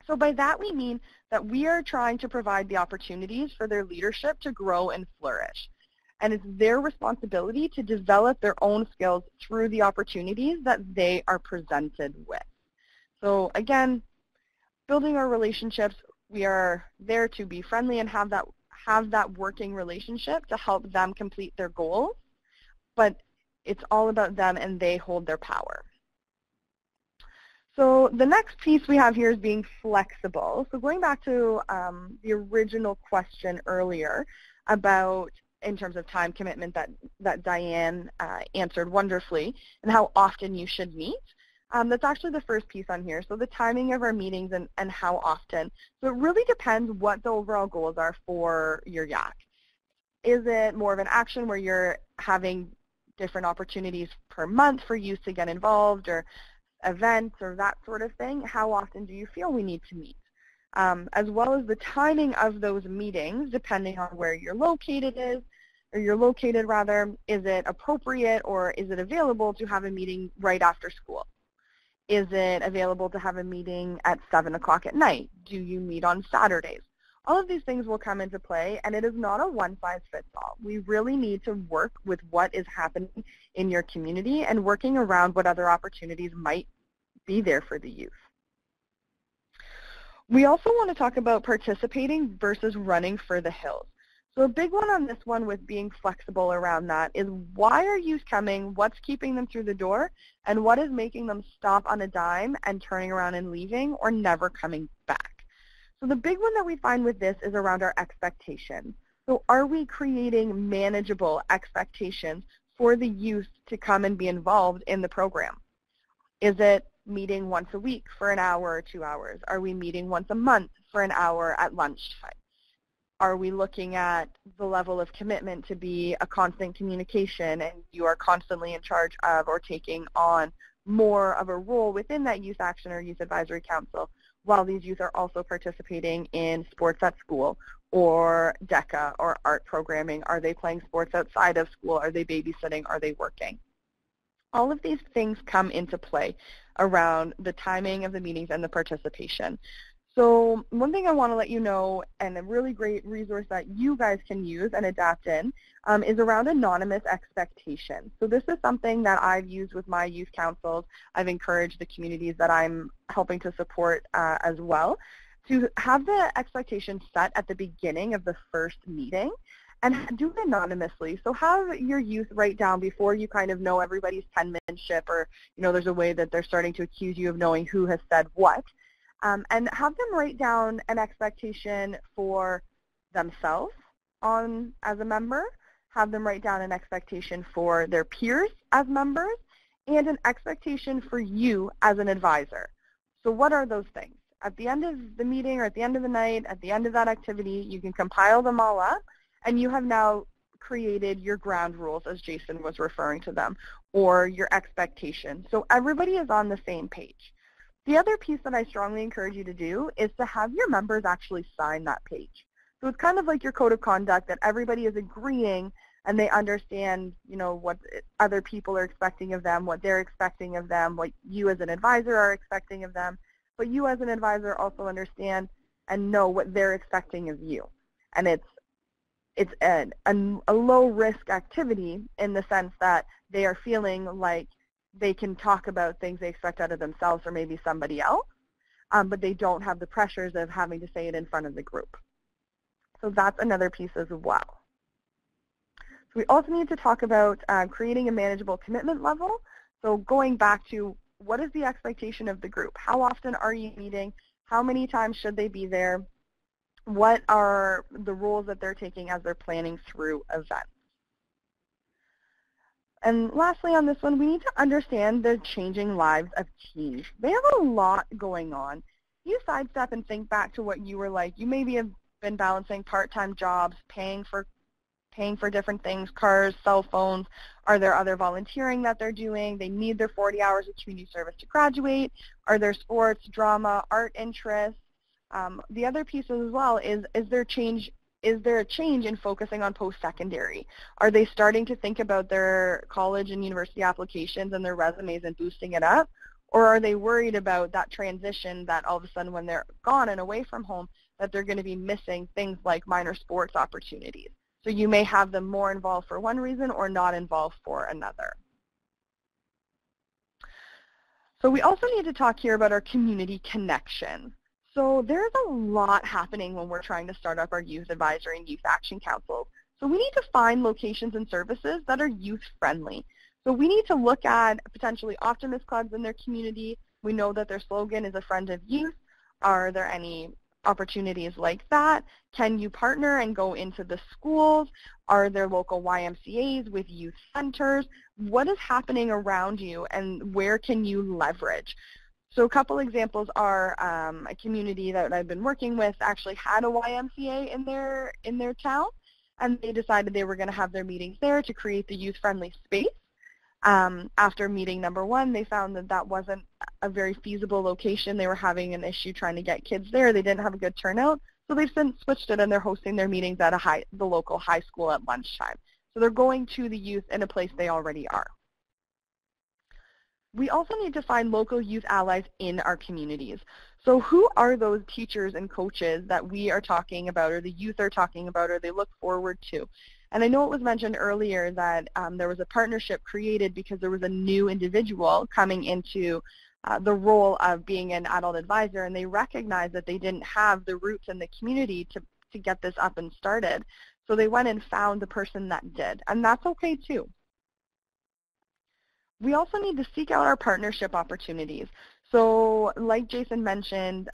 So by that we mean that we are trying to provide the opportunities for their leadership to grow and flourish. And it's their responsibility to develop their own skills through the opportunities that they are presented with. So again, building our relationships, we are there to be friendly and have that working relationship to help them complete their goals, but it's all about them and they hold their power. So the next piece we have here is being flexible. So going back to the original question earlier about, in terms of time commitment that Diane answered wonderfully, and how often you should meet, that's actually the first piece on here. So the timing of our meetings and how often. So it really depends what the overall goals are for your YAC. Is it more of an action where you're having different opportunities per month for youth to get involved, or events or that sort of thing? How often do you feel we need to meet? As well as the timing of those meetings, depending on where you're located is it appropriate or is it available to have a meeting right after school? Is it available to have a meeting at 7 o'clock at night? Do you meet on Saturdays? All of these things will come into play, and it is not a one-size-fits-all. We really need to work with what is happening in your community and working around what other opportunities might be there for the youth. We also want to talk about participating versus running for the hills. So a big one on this one with being flexible around that is, why are youth coming, what's keeping them through the door, and what is making them stop on a dime and turning around and leaving or never coming back? So the big one that we find with this is around our expectations. So are we creating manageable expectations for the youth to come and be involved in the program? Is it meeting once a week for an hour or 2 hours? Are we meeting once a month for an hour at lunchtime? Are we looking at the level of commitment to be a constant communication and you are constantly in charge of or taking on more of a role within that youth action or youth advisory council while these youth are also participating in sports at school or DECA or art programming? Are they playing sports outside of school? Are they babysitting? Are they working? All of these things come into play around the timing of the meetings and the participation. So one thing I want to let you know, and a really great resource that you guys can use and adapt in, is around anonymous expectations. So this is something that I've used with my youth councils. I've encouraged the communities that I'm helping to support as well to have the expectation set at the beginning of the first meeting and do it anonymously. So have your youth write down before you kind of know everybody's penmanship or, there's a way that they're starting to accuse you of knowing who has said what. And have them write down an expectation for themselves as a member, have them write down an expectation for their peers as members, and an expectation for you as an advisor. So what are those things? At the end of the meeting or at the end of the night, at the end of that activity, you can compile them all up, and you have now created your ground rules, as Jason was referring to them, or your expectations. So everybody is on the same page. The other piece that I strongly encourage you to do is to have your members actually sign that page. So it's kind of like your code of conduct that everybody is agreeing and they understand, what other people are expecting of them, what they're expecting of them, what you as an advisor are expecting of them. But you as an advisor also understand and know what they're expecting of you. And it's a low-risk activity in the sense that they are feeling like they can talk about things they expect out of themselves or maybe somebody else, but they don't have the pressures of having to say it in front of the group. So that's another piece as well. So we also need to talk about creating a manageable commitment level. So going back to what is the expectation of the group? How often are you meeting? How many times should they be there? What are the roles that they're taking as they're planning through events? And lastly on this one, we need to understand the changing lives of teens. They have a lot going on. You sidestep and think back to what you were like. You maybe have been balancing part-time jobs, paying for different things, cars, cell phones. Are there other volunteering that they're doing? They need their 40 hours of community service to graduate. Are there sports, drama, art interests? The other piece as well is there a change in focusing on post-secondary? Are they starting to think about their college and university applications and their resumes and boosting it up? Or are they worried about that transition that all of a sudden when they're gone and away from home that they're going to be missing things like minor sports opportunities? So you may have them more involved for one reason or not involved for another. So we also need to talk here about our community connection. So there's a lot happening when we're trying to start up our youth advisory and youth action councils. So we need to find locations and services that are youth friendly. So we need to look at potentially optimist clubs in their community. We know that their slogan is a friend of youth. Are there any opportunities like that? Can you partner and go into the schools? Are there local YMCAs with youth centers? What is happening around you and where can you leverage? So a couple examples are a community that I've been working with actually had a YMCA in their town, and they decided they were going to have their meetings there to create the youth-friendly space. After meeting number one, they found that that wasn't a very feasible location. They were having an issue trying to get kids there. They didn't have a good turnout, so they've since switched it, and they're hosting their meetings at the local high school at lunchtime. So they're going to the youth in a place they already are. We also need to find local youth allies in our communities. So who are those teachers and coaches that we are talking about or the youth are talking about or they look forward to? And I know it was mentioned earlier that there was a partnership created because there was a new individual coming into the role of being an adult advisor, and they recognized that they didn't have the roots in the community to get this up and started. So they went and found the person that did, and that's okay too. We also need to seek out our partnership opportunities. So like Jason mentioned,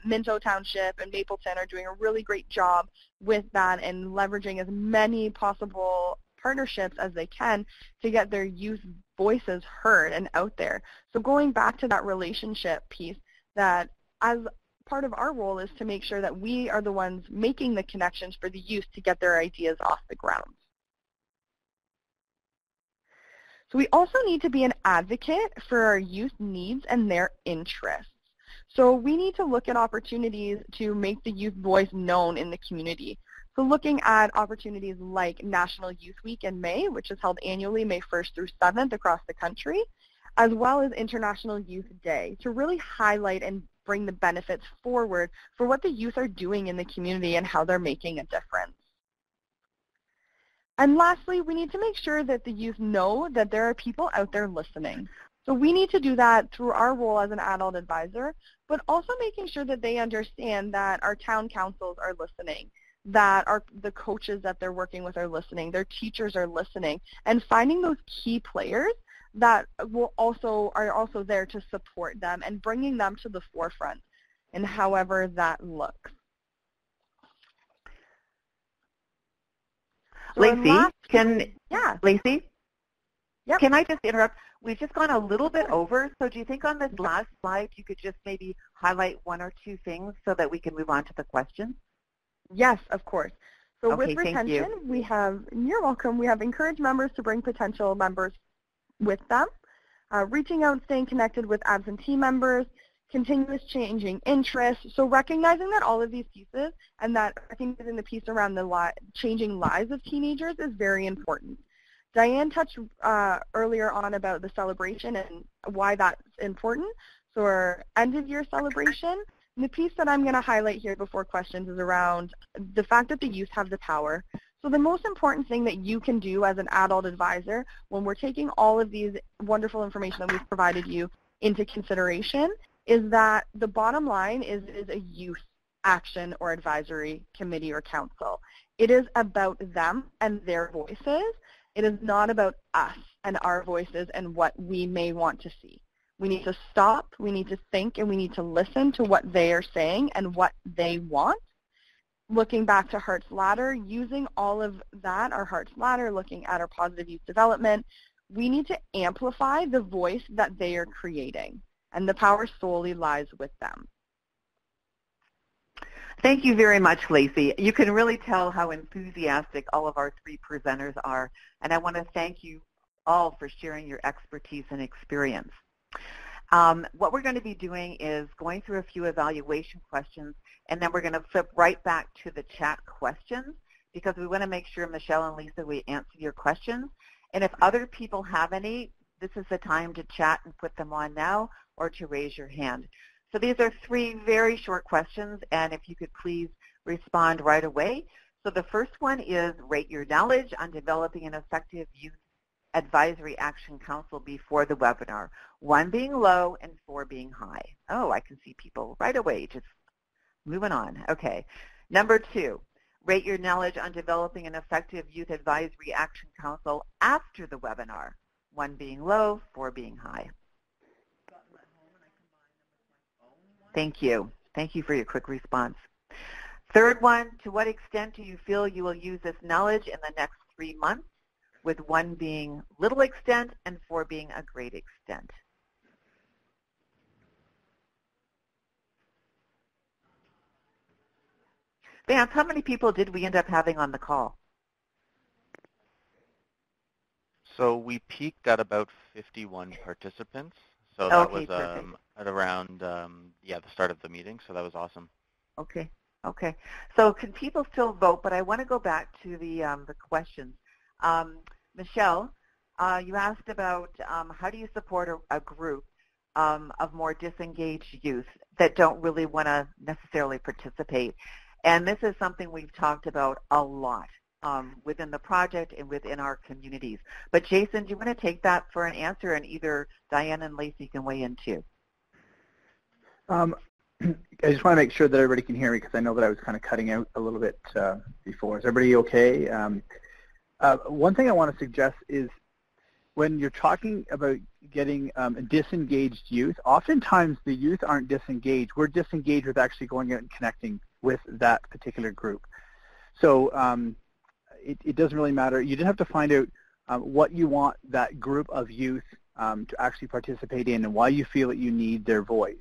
Minto Township and Mapleton are doing a really great job with that and leveraging as many possible partnerships as they can to get their youth voices heard and out there. So going back to that relationship piece, that as part of our role is to make sure that we are the ones making the connections for the youth to get their ideas off the ground. So we also need to be an advocate for our youth needs and their interests. So we need to look at opportunities to make the youth voice known in the community. So looking at opportunities like National Youth Week in May, which is held annually May 1st through 7th across the country, as well as International Youth Day, to really highlight and bring the benefits forward for what the youth are doing in the community and how they're making a difference. And lastly, we need to make sure that the youth know that there are people out there listening. So we need to do that through our role as an adult advisor, but also making sure that they understand that our town councils are listening, that the coaches that they're working with are listening, their teachers are listening, and finding those key players that are also there to support them and bringing them to the forefront, and however that looks. So Lacey, Lacey? Yep. Can I just interrupt? We've just gone a little bit over, so do you think on this last slide you could just maybe highlight one or two things so that we can move on to the questions? Yes, of course. So okay, with retention, we have, you're welcome, we have encouraged members to bring potential members with them, reaching out and staying connected with absentee members, continuous changing interests. So recognizing that all of these pieces and that recognizing the piece around the changing lives of teenagers is very important. Diane touched earlier on about the celebration and why that's important. So our end of year celebration, and the piece that I'm going to highlight here before questions is around the fact that the youth have the power. So the most important thing that you can do as an adult advisor when we're taking all of these wonderful information that we've provided you into consideration is that the bottom line is a youth action or advisory committee or council. It is about them and their voices. It is not about us and our voices and what we may want to see. We need to stop, we need to think, and we need to listen to what they are saying and what they want. Looking back to Hart's Ladder, using all of that, our Hart's Ladder, looking at our positive youth development, we need to amplify the voice that they are creating. And the power solely lies with them. Thank you very much, Lacey. You can really tell how enthusiastic all of our three presenters are, and I want to thank you all for sharing your expertise and experience. What we're going to be doing is going through a few evaluation questions, and then we're going to flip right back to the chat questions because we want to make sure, Michelle and Lisa, we answer your questions. And if other people have any, this is the time to chat and put them on now or to raise your hand. So these are three very short questions, and if you could please respond right away. So the first one is rate your knowledge on developing an effective youth advisory action council before the webinar, 1 being low and 4 being high. Oh, I can see people right away just moving on. Okay. Number 2, rate your knowledge on developing an effective youth advisory action council after the webinar, 1 being low, 4 being high. Thank you. Thank you for your quick response. Third one, to what extent do you feel you will use this knowledge in the next 3 months, with 1 being little extent and 4 being a great extent? Vance, how many people did we end up having on the call? So we peaked at about 51 participants. So that was at around the start of the meeting. So that was awesome. Okay. Okay. So can people still vote? But I want to go back to the questions. Michelle, you asked about how do you support a group of more disengaged youth that don't really want to necessarily participate. And this is something we've talked about a lot within the project and within our communities. But Jason, do you want to take that for an answer, and either Diane and Lacey can weigh in too? I just want to make sure that everybody can hear me because I know that I was kind of cutting out a little bit before. Is everybody okay? One thing I want to suggest is when you're talking about getting disengaged youth, oftentimes the youth aren't disengaged. We're disengaged with actually going out and connecting with that particular group. So it doesn't really matter. You just have to find out what you want that group of youth to actually participate in and why you feel that you need their voice.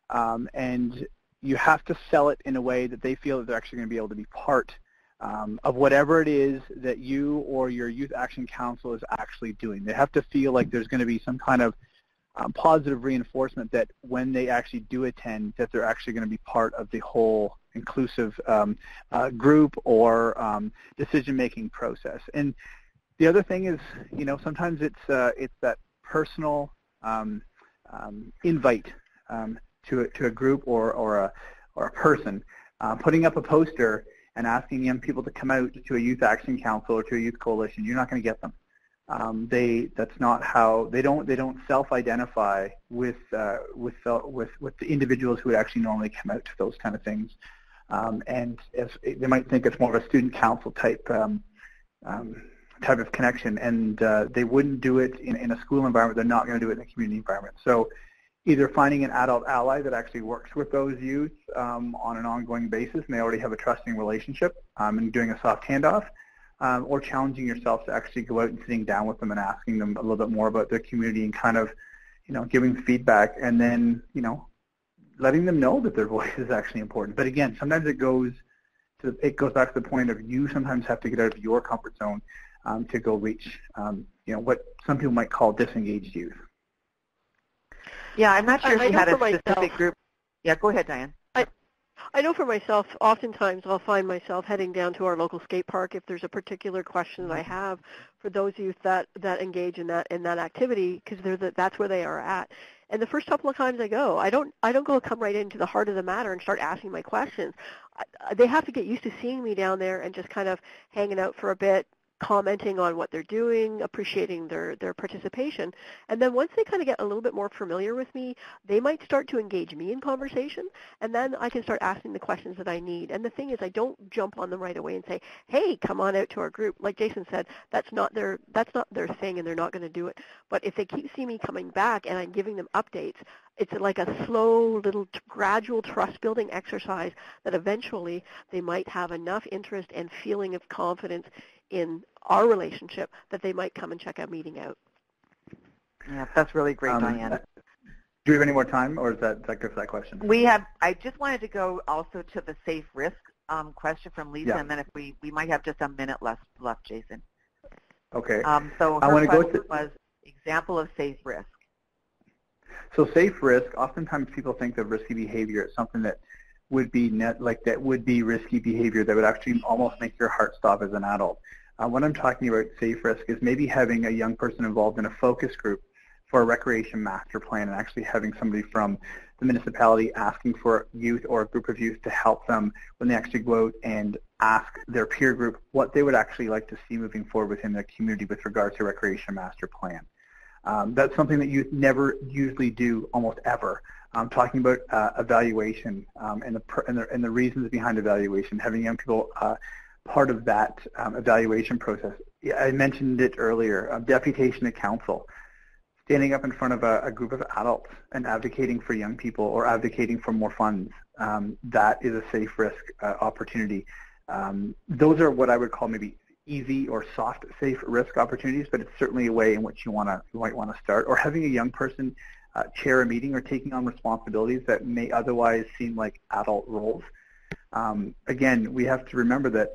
And you have to sell it in a way that they feel that they're actually going to be able to be part of whatever it is that you or your Youth Action Council is actually doing. They have to feel like there's going to be some kind of positive reinforcement that when they actually do attend, that they're actually going to be part of the whole inclusive group or decision-making process. And the other thing is, sometimes it's that personal invite to a group or a person, putting up a poster and asking young people to come out to a Youth Action Council or to a youth coalition. You're not going to get them. That's not how they don't self-identify with the individuals who would actually normally come out to those kind of things, and they might think it's more of a student council type of connection, and they wouldn't do it in a school environment. They're not going to do it in a community environment. So either finding an adult ally that actually works with those youth on an ongoing basis, and they already have a trusting relationship, and doing a soft handoff, or challenging yourself to actually go out and sitting down with them and asking them a little bit more about their community and kind of, giving feedback, and then, letting them know that their voice is actually important. But again, sometimes it goes back to the point of you sometimes have to get out of your comfort zone to go reach, what some people might call disengaged youth. Yeah, I'm not sure if you had a specific specific group. Yeah, go ahead, Diane. I know for myself, oftentimes I'll find myself heading down to our local skate park if there's a particular question that I have for those youth that engage in that activity, because that's where they are at. And the first couple of times I go, I don't come right into the heart of the matter and start asking my questions. They have to get used to seeing me down there and just kind of hanging out for a bit, commenting on what they're doing, appreciating their participation. And then once they kind of get a little bit more familiar with me, they might start to engage me in conversation, and then I can start asking the questions that I need. And the thing is, I don't jump on them right away and say, hey, come on out to our group. Like Jason said, that's not their thing, and they're not going to do it. But if they keep seeing me coming back and I'm giving them updates, it's like a slow, little, gradual trust-building exercise that eventually they might have enough interest and feeling of confidence in our relationship that they might come and check our meeting out. Yeah, that's really great, Diane. Do we have any more time, or is that good for that question? We have. I just wanted to go also to the safe risk question from Lisa, and then if we might have just a minute left, Jason. Okay. So her question was example of safe risk. So safe risk, oftentimes people think of risky behavior as something that would be risky behavior that would actually almost make your heart stop as an adult. What I'm talking about safe risk is maybe having a young person involved in a focus group for a recreation master plan, and actually having somebody from the municipality asking for youth or a group of youth to help them when they actually go out and ask their peer group what they would actually like to see moving forward within their community with regard to recreation master plan. That's something that youth never usually do, almost ever. Talking about evaluation and the reasons behind evaluation, having young people part of that evaluation process. I mentioned it earlier, deputation to council, standing up in front of a group of adults and advocating for young people or advocating for more funds. That is a safe risk opportunity. Those are what I would call maybe easy or soft safe risk opportunities, but it's certainly a way in which you might want to start. Or having a young person chair a meeting or taking on responsibilities that may otherwise seem like adult roles. Again, we have to remember that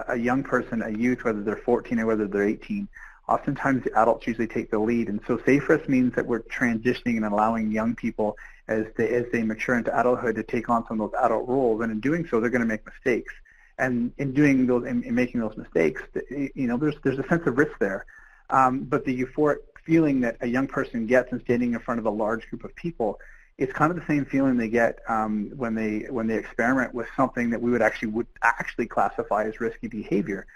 a young person, a youth, whether they're 14 or whether they're 18, oftentimes the adults usually take the lead. And so safe risk means that we're transitioning and allowing young people as they mature into adulthood to take on some of those adult roles. And in doing so, they're going to make mistakes. And in making those mistakes, there's a sense of risk there. But the euphoric feeling that a young person gets in standing in front of a large group of people, it's kind of the same feeling they get when they experiment with something that we would actually classify as risky behavior.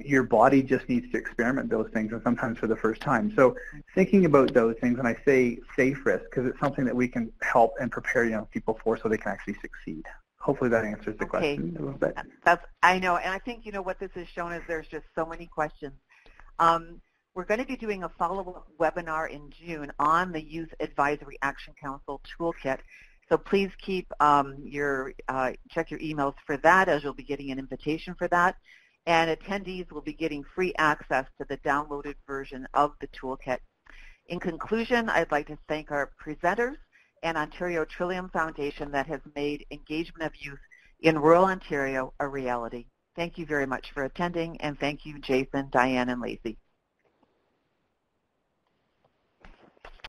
Your body just needs to experiment those things, and sometimes for the first time. So thinking about those things, and I say safe risk because it's something that we can help and prepare young people for so they can actually succeed. Hopefully that answers the question a little bit. I know, and I think what this has shown is there's just so many questions. We're going to be doing a follow-up webinar in June on the Youth Advisory Action Council Toolkit. So please keep check your emails for that, as you'll be getting an invitation for that. and attendees will be getting free access to the downloaded version of the toolkit. In conclusion, I'd like to thank our presenters and Ontario Trillium Foundation that has made engagement of youth in rural Ontario a reality. Thank you very much for attending, and thank you, Jason, Diane, and Lacey.